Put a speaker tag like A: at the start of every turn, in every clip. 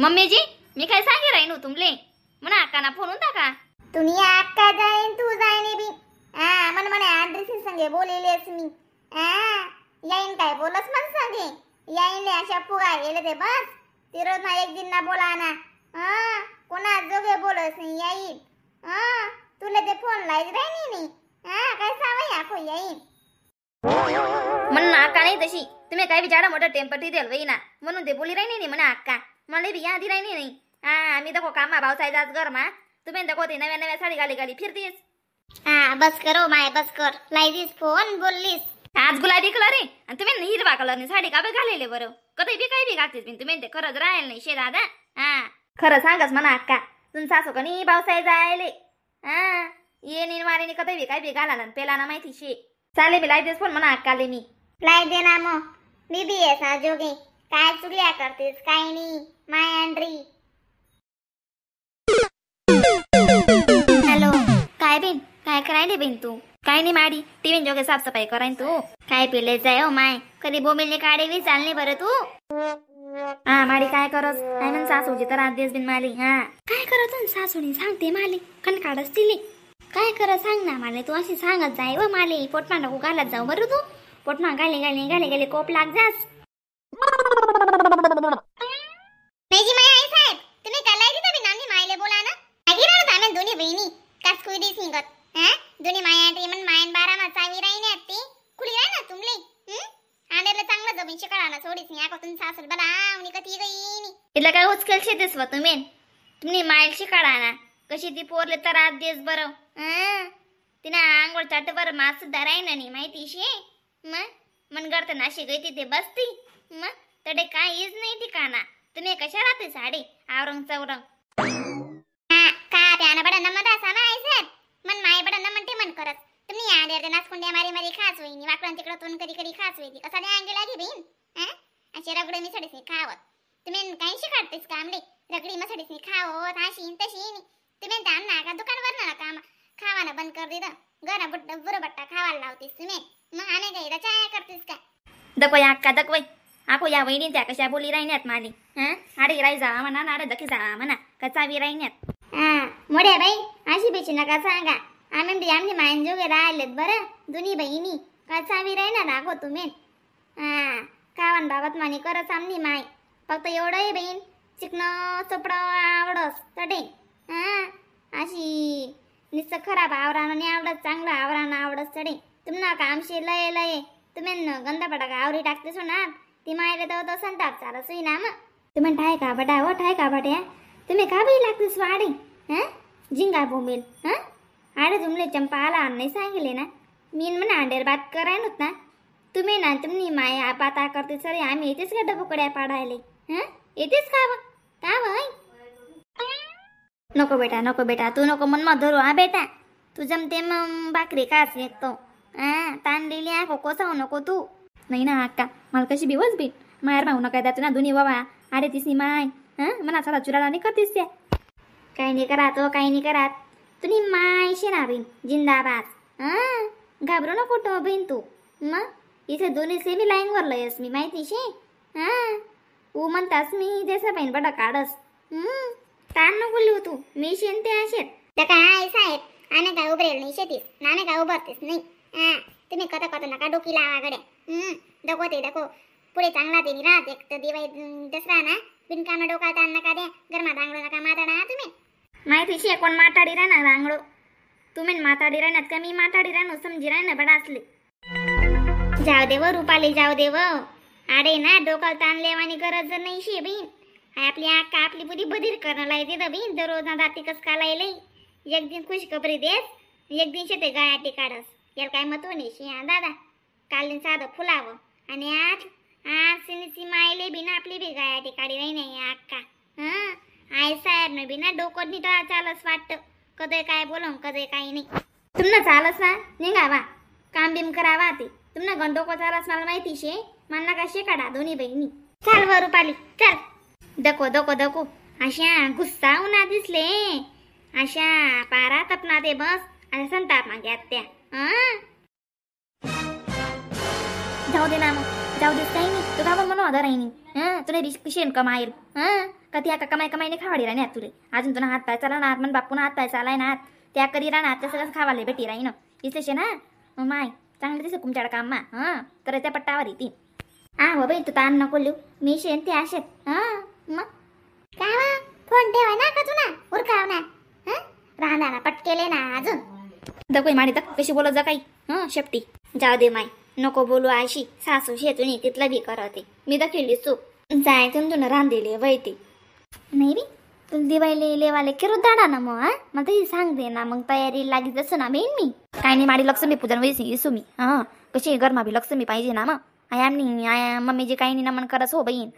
A: मम्मीजी मी काय सांगे राहीन तुमले म्हणा अक्काना फोन होता का
B: तुम्ही अक्का जाईन तू जाईन बी मन मने ऍड्रेस संगे बोलेलेस मी याईन काय बोलस मन संगे याईन ले अशा फुगा गेले ते बस तिरोज ना एक दिन ना बोला ना कोणा जोगे बोलस याईन तुला ते फोन लाईज राहिनी नाही काय सावय आखो याईन
A: म्हणून अक्का नाही तशी तुम्ही काय विचारा मोठा टेम्पर देल वही ना म्हणून ते बोली राहिनी नाही म्हणा अक्का मला बी यादी राहिनी नाही आम्ही देखो कामा भाव सायदाच घर मा तुम्ही देखो ते नव्या नव्या साडी गाली गाली फिरतीस
B: बस करो माय बस कर लाईजीस फोन बोललीस
A: आज गुलाबी कलर आहे आणि तुम्ही हिरवा कलरने साडी का बी घालेले बरं कधी बी काही बी घालतेस पण तुम्ही ते खरंच राहील नाही शे दादा खरं सांगस म्हणा अक्का तुम सासू कनी पावसाळी जायले ये निर्मारीने कधी बी काय बी घाला ना पेला ना माहिती शे चाले बी लायतेस फोन म्हणा अक्काले मी
B: लाई दे ना मग बीबी ऐसा जोगे काय चुगल्या करतेस काय नाही माय एंट्री
A: हॅलो काय बेन काय करायले बेन तू काय नाही माडी टीव्ही जोगे साफसफाई करायन तू काय पेले जाय हो माय कधी बोमिलने काढे बी चालणे बरं तू माडी काय करस काय म्हण सासूची तर आदेश बिन माली काय करत सासूनी सांगते माली कण काढस तिली काय कर सांग ना माले तू अशी सांगत जाय व माले पोटमा नको घालत जाऊ बरं तू पोटमा गाले गाले गाले गाले कोप लाग जास
B: मेजी माय आई साहेब तुम्ही कलाई दिता बी नानी मायले बोला ना अगिरार ताने दोन्ही बहिणी कास कोई दी सिंगत दोन्ही माया ते मन मायन 12 मा चावी राईने आती कुली राय ना तुमले आनेला चांगलं जमीन शिकाळा ना सोडीस नी आकोतून सासर बला उनी कती गईनी
A: इला काय उचकेल शेतेस व तुम्ही मायल शिकाळा ना कशी ती पोरले तर आज देस बरं तिना आंघोळ चाट बर मास सुद्धा राहीना नी माहिती शे मन करते नाशी गई तिथे बसती तडे काहीच नाही ठिकाणा तुम्ही कशा राहते साडी आवरंग चौरंग
B: का त्याना बडा नमदा सामा आई साहेब मन माय बडा नमनते मन करत तुम्ही आले रे नासकुंड्या मारी मारी खास होईनी वाकडन तिकडं तोन कधी कधी खास होईनी कसा दे अंगे लागी बहीण अशी रगडे मी सडीस खावत तुम्ही काही शिकाडतेस कामले रगडी म सडीस खावत अशी तशी तुम्ही त्या ना का दुकानवर ना काम खावाना बंद कर दिलं घरा बुट्ट बुरबट्टा खावायला लावतीस तुम्ही मग आने काही चाय करतीस का
A: दकोय अक्का दकोय आको या वहिनी त्या कशा बोली राहिन्यात माली आडे राई जा म्हणा नाडे दकी जा म्हणा कचावी राहिन्यात
B: मोड्या बाई अशी बेची नका सांगा आम्ही आमची मायन जोगे राहिलेत बरं दोन्ही बहिणी कचावी राहिना दाखव तुम्ही कावन बाबत मानी करत आमनी माय फक्त एवढंही बहीण चिकन चपड आवडस तडे अशी निस्स खराब आवरानं नाही आवडत चांगलं आवरानं आवडत तडे तुम्हाला कामशी लय लय तुम्ही गंदा पटाका आवरी टाकते सोना ती मायले तर संताप चालत सुई ना मग तुम्ही ठाय का बटा हो ठाय का बट्या तुम्ही का बी लागतेस वाडे झिंगा बोंबेल आडे तुमले चंपा आला नाही सांगितले ना मीन म्हणा अंडेर बात कराय नव्हत ना तुम्ही ना तुम्ही माया पाता करते सरे आम्ही येतेच का डबुकड्या पाडायले येतेच का वय
A: नको बेटा तू नको मन मत धरू बेटा तू जमते मग भाकरी काच येतो ताण दिली आखो कोसाव नको तू नाही ना अक्का मला कशी बिवस बी मायर भाऊ नका द्या तू ना दोन्ही बाबा आडे तिसनी माय मना चला चुराला नाही करतीस त्या काही नाही करा तो काही नाही करात तुम्ही माय शेणारीन जिंदाबाद घाबरू नको तो बहीण तू मग इथे दोन्ही सेमी लाईन वर लयस मी माहिती शे ऊ म्हणतास मी जसं बहीण बडा काढस ताण नको लिहू तू मी शेन ते असेत
B: त्या काय आई साहेब आने काय उभरेल नाही शेतीस नाने काय उभरतेस नाही तुम्ही कथा नका डोकी लावा गड्या दको ते दको पुढे चांगला ते राहत एक तर दिवाळी दसरा ना बिनकामा डोका ताण नका द्या गरमा दांगडो नका माताडा तुम्ही
A: माहिती शे कोण माताडी राहणार रांगडो तुम्ही माताडी राहणार का मी माताडी राहणो समजी राहणं बडा असले
B: जाऊ देव रुपाली जाऊ देव आडे ना डोका ताण लेवानी गरज नाही शे बहीण आपली आका आपली बुद्धी बधीर करणं लायते तर बहीण दररोज ना दाती कस का लायले एक दिन खुश खबरी देस एक दिन शेते गायाटी काढस याला काय महत्व नाही शे दादा काल साधं फुलावं आणि आज सिनीची मायले बिना आपली बी गायाटी काढी राही नाही अक्का आई साहेब न बिना डोकं नीट चालस वाटतं कधी काय बोलून कधी काही नाही
A: तुम्हाला चालस ना निघावा काम बिम करावा ते तुम्हाला गंडोको चालस मला माहिती शे मला का शे काढा दोन्ही बहिणी
B: चाल व रुपाली चल
A: दको अशा गुस्सा उन्हा दिसले अशा पारा तपना ते बस आणि संताप मागे त्या जाऊ दे ना मग जाऊ देस काही नाही तू गावा म्हणून आधार राहिनी तुला शेण कमाईल का त्या का कमाईने खावाडी राहणार तुले अजून तुला हात पाय चाला ना मन बापून हात पाय चालाय ना त्या करी राहणार त्या सगळं खावाले भेटी राही ना इथे ना माय चांगलं दिसत तुमच्याकडे काम मा तर त्या पट्टावर येते हो बाई तू ताण नको लिहू मी शेण ते आशेत मग
B: काय वा फोन ठेवा ना का तुला उरकाव ना राहणार पटकेले ना अजून
A: दकोय माडी तर कशी बोलत जा काही शेपटी जाऊ दे माय नको बोलू आशी सासू शेतून तिथलं बी करते मी दखिली चूक जाय तुला रांधेले वैते नाही बी तुला दिवाळी लेवाले किरू दाडा ना मग मग तरी सांगते ना मग तयारी लागली जसं ना बेन मी काय नाही माडी लक्ष्मी पूजन वैसी येसू मी कशी गरमा बी लक्ष्मी पाहिजे ना मग आया मम्मी जे काही नमन करस हो बहीण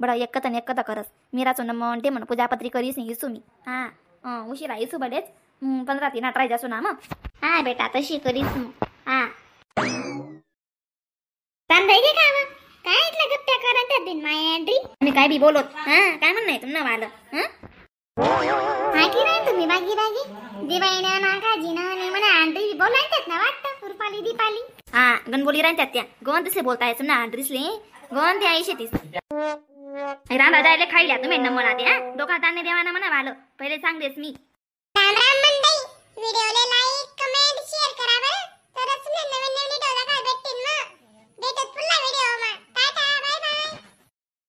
A: बडा एकता करस मीराचं नमन ते म्हण पूजापत्री करीस येसू मी उशिरा येसू बडेच 15 ती नाटराय जासू ना मग
B: बेटा तशी करीस मग तांदळी काय मग काय इथल्या गप्प्या करत दिन माया एंट्री
A: मी काय बी बोलत काय म्हणणं आहे तुम्हाला वालं
B: की नाही तुम्ही बागी दिवाळीने ना काजी ना आणि म्हणा आंटी बोलायच्यात ना वाटतं रुपाली दीपाली
A: गणबोली राहतात त्या गोवन तसे बोलताय ना आंड्रीसले गोवन ते आई शेतीस रांधा जायला खायला तुम्ही नंबर आते डोका ताणे देवाना म्हणा वालं पहिले सांगतेस मी